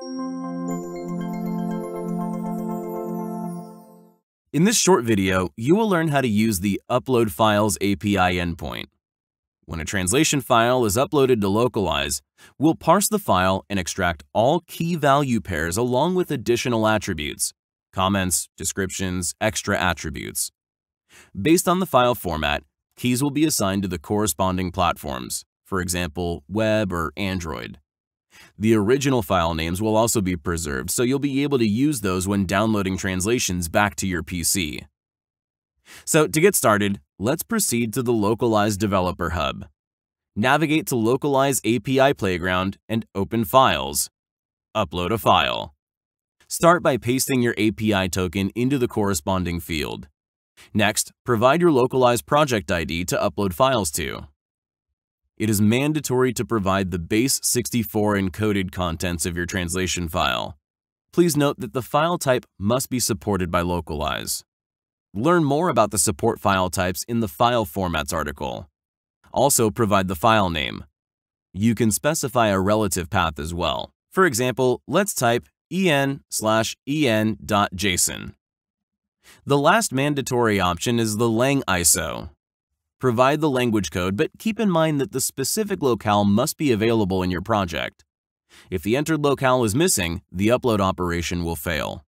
In this short video, you will learn how to use the Lokalise API endpoint. When a translation file is uploaded to Lokalise, we'll parse the file and extract all key value pairs along with additional attributes, comments, descriptions, extra attributes. Based on the file format, keys will be assigned to the corresponding platforms, for example, web or Android. The original file names will also be preserved, so you'll be able to use those when downloading translations back to your PC. So to get started, let's proceed to the Lokalise Developer Hub. Navigate to Lokalise API Playground and open Files. Upload a file. Start by pasting your API token into the corresponding field. Next, provide your Lokalise project ID to upload files to. It is mandatory to provide the base 64 encoded contents of your translation file. Please note that the file type must be supported by Lokalise. Learn more about the support file types in the File Formats article. Also provide the file name. You can specify a relative path as well. For example, let's type en/en.json. The last mandatory option is the lang ISO. Provide the language code, but keep in mind that the specific locale must be available in your project. If the entered locale is missing, the upload operation will fail.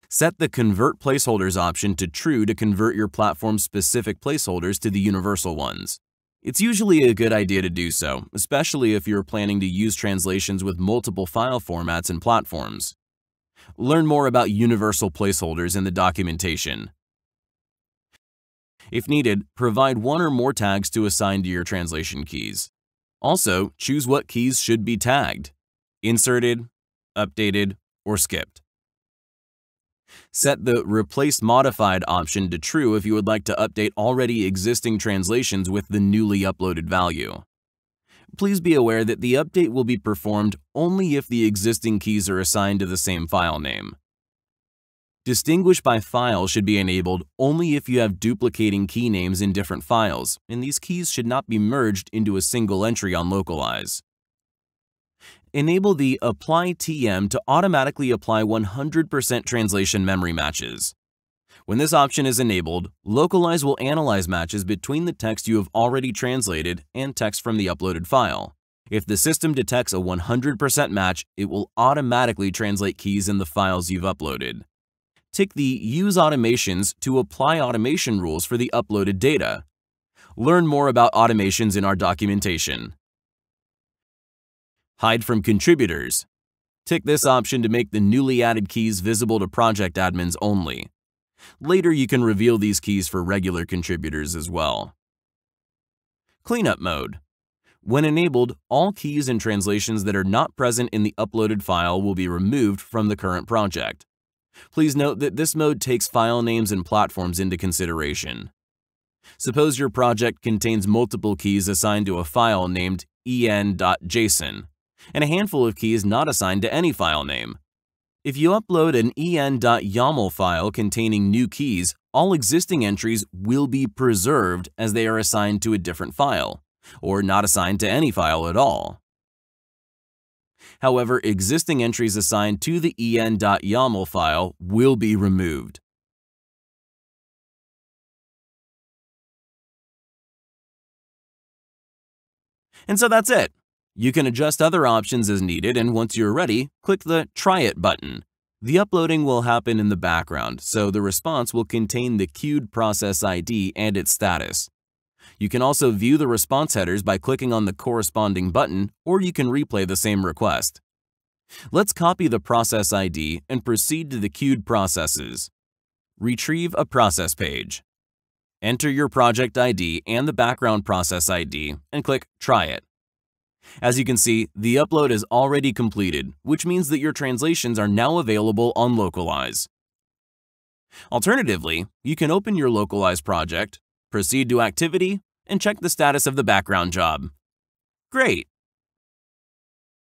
Set the Convert Placeholders option to True to convert your platform's specific placeholders to the universal ones. It's usually a good idea to do so, especially if you're planning to use translations with multiple file formats and platforms. Learn more about universal placeholders in the documentation. If needed, provide one or more tags to assign to your translation keys. Also, choose what keys should be tagged: inserted, updated, or skipped. Set the Replace Modified option to True if you would like to update already existing translations with the newly uploaded value. Please be aware that the update will be performed only if the existing keys are assigned to the same file name. Distinguish by file should be enabled only if you have duplicating key names in different files, and these keys should not be merged into a single entry on Lokalise. Enable the Apply TM to automatically apply 100% translation memory matches. When this option is enabled, Lokalise will analyze matches between the text you have already translated and text from the uploaded file. If the system detects a 100% match, it will automatically translate keys in the files you've uploaded. Tick the Use Automations to apply automation rules for the uploaded data. Learn more about automations in our documentation. Hide from contributors. Tick this option to make the newly added keys visible to project admins only. Later, you can reveal these keys for regular contributors as well. Cleanup mode. When enabled, all keys and translations that are not present in the uploaded file will be removed from the current project. Please note that this mode takes file names and platforms into consideration. Suppose your project contains multiple keys assigned to a file named en.json, and a handful of keys not assigned to any file name. If you upload an en.yaml file containing new keys, all existing entries will be preserved as they are assigned to a different file, or not assigned to any file at all. However, existing entries assigned to the en.yaml file will be removed. And so that's it. You can adjust other options as needed, and once you're ready, click the Try It button. The uploading will happen in the background, so the response will contain the queued process ID and its status. You can also view the response headers by clicking on the corresponding button, or you can replay the same request. Let's copy the process ID and proceed to the queued processes. Retrieve a process page. Enter your project ID and the background process ID and click Try It. As you can see, the upload is already completed, which means that your translations are now available on Lokalise. Alternatively, you can open your Lokalise project, proceed to activity, and check the status of the background job. Great!